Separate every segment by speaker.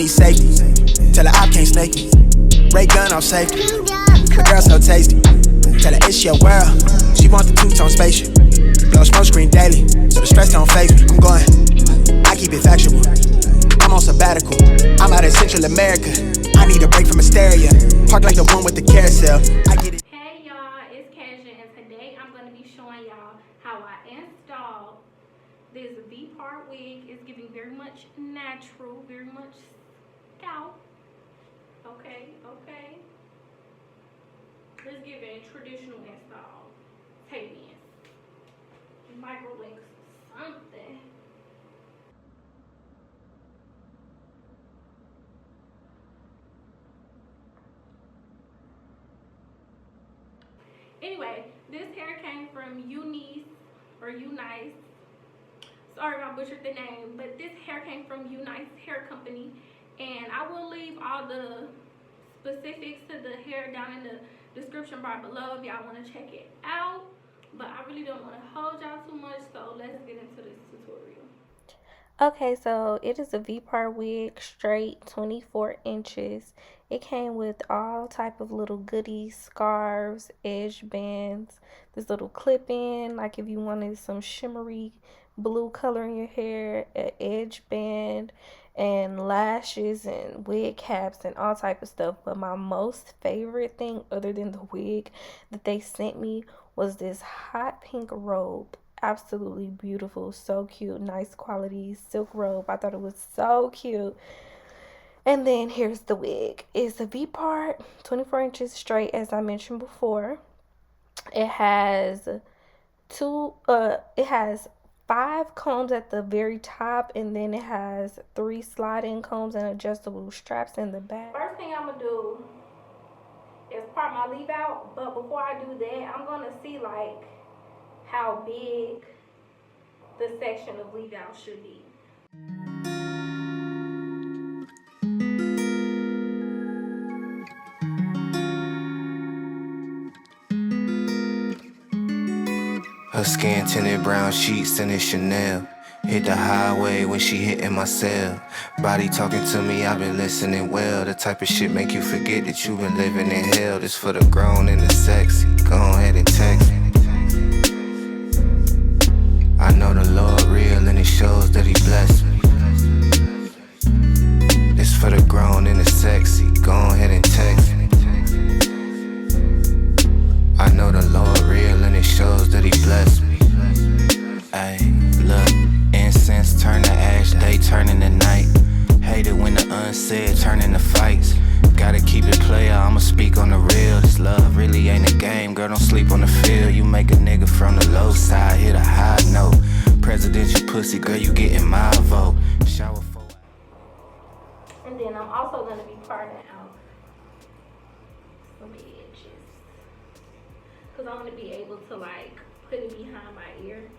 Speaker 1: need safety. Tell her I can't snake me. Ray gun off safety. The girl so tasty. Tell her it's your world. She want the two-tone spaceship. Blow smoke screen daily, so the stress don't phase me. I'm going, I keep it factual. I'm on sabbatical. I'm out in Central America. I need a break from hysteria. Park like the one with the carousel. I get it.
Speaker 2: Hey y'all, it's Kasia, and today I'm going to be showing y'all how I installed this V-part wig. It's giving very much natural, very much scalp. Okay. Let's give it a traditional install. Take me in. Microlinks something. Anyway, this hair came from UNice or UNice. Sorry if I butchered the name, but this hair came from UNice Hair Company, and I will leave all the specifics to the hair down in the description bar below if y'all want to check it out. But I really don't want to hold y'all too much, so let's get into this tutorial.
Speaker 3: Okay, so it is a V-part wig, straight, 24 inches. It came with all type of little goodies, scarves, edge bands, this little clip-in, like if you wanted some shimmery blue color in your hair, an edge band, and lashes and wig caps and all type of stuff. But my most favorite thing, other than the wig that they sent me, was this hot pink robe. Absolutely beautiful, so cute, nice quality silk robe. I thought it was so cute. And then here's the wig. It's a V-part, 24 inches straight, as I mentioned before. It has five combs at the very top, and then it has 3 slide-in combs and adjustable straps in the back.
Speaker 2: First thing I'm gonna do is part my leave out, but before I do that, I'm gonna see like how big the section of leave out should be.
Speaker 4: Her skin tinted brown sheets and it's Chanel. Hit the highway when she hitting my cell. Body talking to me, I've been listening well. The type of shit make you forget that you've been living in hell. This for the grown and the sexy. Go ahead and text me. I know the Lord real and it shows that he blessed me. This for the grown and the sexy. Go ahead and text me. I know the Lord real and it shows that he blessed me. Ay, look, incense turn to ash, day turning to night. Hate it when the unsaid turn into fights. Gotta keep it player, I'ma speak on the real. This love really ain't a game, girl, don't sleep on the field. You make a nigga from the low side, hit a high note. Presidential pussy, girl, you getting my vote. Shower for.
Speaker 2: And then I'm also gonna be parting out some edges, cause I wanna be able to like put it behind my ear.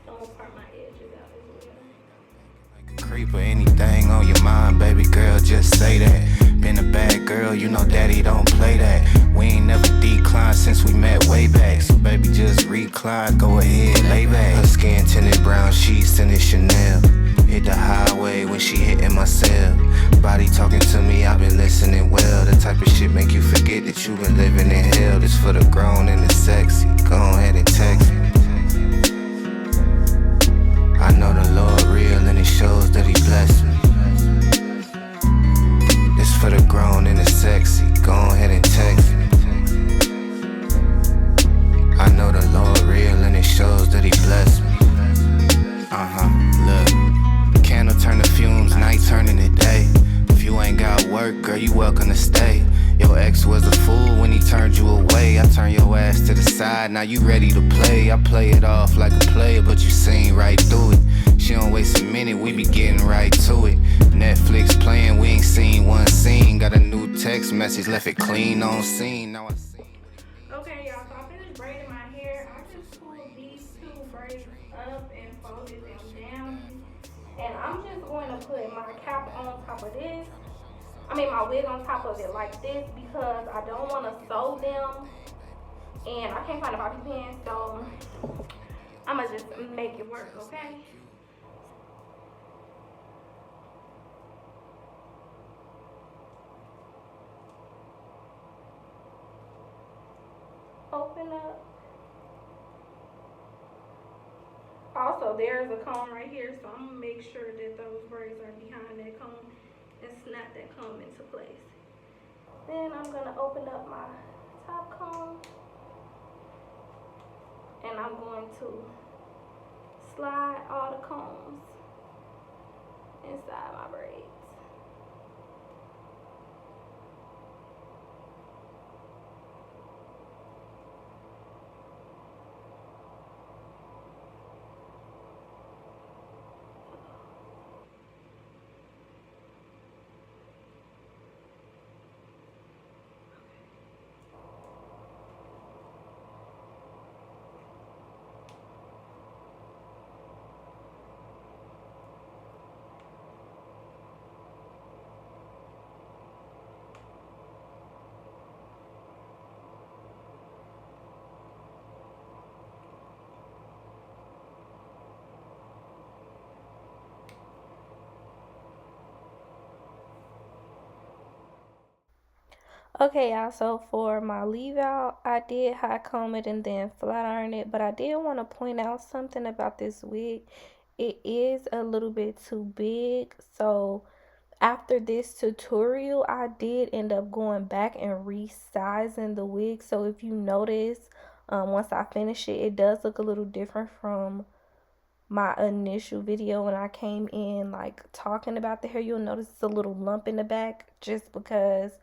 Speaker 2: So I'm gonna part my edges out as well.
Speaker 4: Like a creeper, anything on your mind, baby girl, just say that. Been a bad girl, you know daddy don't play that. We ain't never declined since we met way back. So baby, just recline, go ahead, lay back. Her skin tinted brown sheets and it's Chanel. Hit the highway when she hitting my cell. Body talking to me, I've been listening well. The type of shit make you forget that you've been living in hell. This for the grown and the sexy. Go ahead and text me. I know the Lord real and it shows that he blessed me. This for the grown and the sexy. Go ahead and text me. I know the Lord real and it shows that he blessed me. Look. Candle turn to fumes, night turning to day. If you ain't got work, girl, you welcome to stay. Your ex was a fool when he turned you away. I turn your ass to the side, now you ready to play. I play it off like a player, but you seen right through it. She don't waste a minute, we be getting right to it. Netflix playing, we ain't seen one scene. Got a new text message, left it clean on scene. Now I see.
Speaker 2: Okay, y'all, so I finished braiding my hair. I just pulled these 2 braids up and folded them down. And I'm just going to put my cap on top of this. My wig on top of it like this because I don't want to sew them. And I can't find a bobby pin, so I'm going to just make it work, okay? open up. Also, there's a comb right here, so I'm gonna make sure that those braids are behind that comb and snap that comb into place. Then I'm gonna open up my top comb and I'm going to slide all the combs inside my braids.
Speaker 3: Okay, y'all, so for my leave out, I did hot comb it and then flat iron it, but I did want to point out something about this wig. It is a little bit too big, so after this tutorial, I did end up going back and resizing the wig. So if you notice, once I finish it, it does look a little different from my initial video when I came in like talking about the hair. You'll notice it's a little lump in the back just because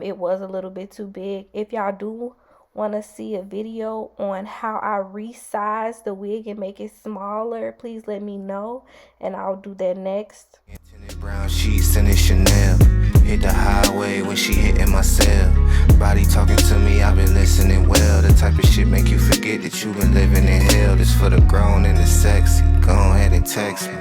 Speaker 3: it was a little bit too big. If y'all do want to see a video on how I resize the wig and make it smaller, please let me know and I'll do that next.
Speaker 4: Brown sheets and it's Chanel. Hit the highway when she hitting my cell. Body talking to me, I've been listening well. The type of shit make you forget that you been living in hell. This for the grown and the sexy. Go ahead and text me.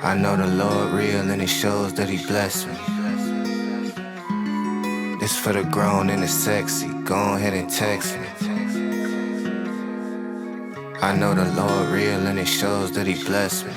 Speaker 4: I know the Lord real and it shows that he blessed me. This for the grown and the sexy. Go ahead and text me. I know the Lord real and it shows that he blessed me.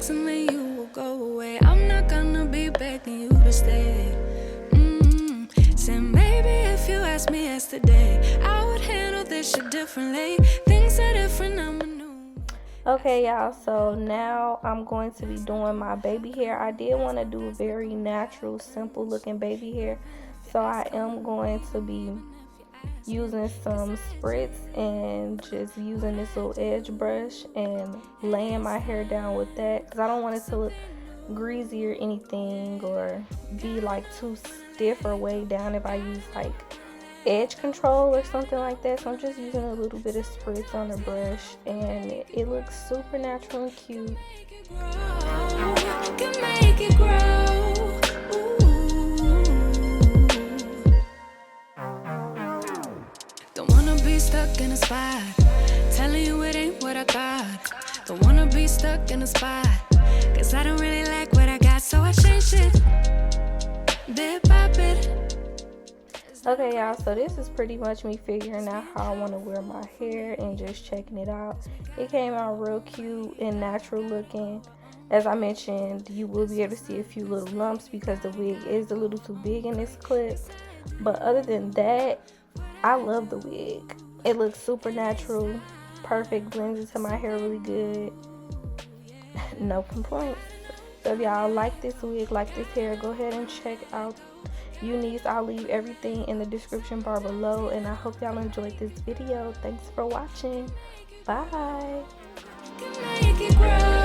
Speaker 5: And then you will go away. I'm not gonna be begging you to stay. Said maybe if you asked me yesterday, I would handle this shit differently. Things are different, I'm a new.
Speaker 3: Okay, y'all, so now I'm going to be doing my baby hair. I did want to do a very natural, simple looking baby hair, so I am going to be using some spritz and just using this little edge brush and laying my hair down with that because I don't want it to look greasy or anything or be like too stiff or weighed down if I use like edge control or something like that. So I'm just using a little bit of spritz on the brush and it looks super natural and cute.
Speaker 5: Can make it grow. Don't wanna be stuck in a spot, telling you it ain't what I thought. Don't wanna be stuck in a spot, cause I don't really like what I got, so I changed it, bit by bit.
Speaker 3: Okay, y'all, so this is pretty much me figuring out how I want to wear my hair and just checking it out. It came out real cute and natural looking. As I mentioned, you will be able to see a few little lumps because the wig is a little too big in this clip. But other than that, I love the wig. It looks super natural, perfect, blends into my hair really good. No complaints. So if y'all like this wig, like this hair, go ahead and check out UNice. I'll leave everything in the description bar below, and I hope y'all enjoyed this video. Thanks for watching. Bye.
Speaker 5: Can make it grow.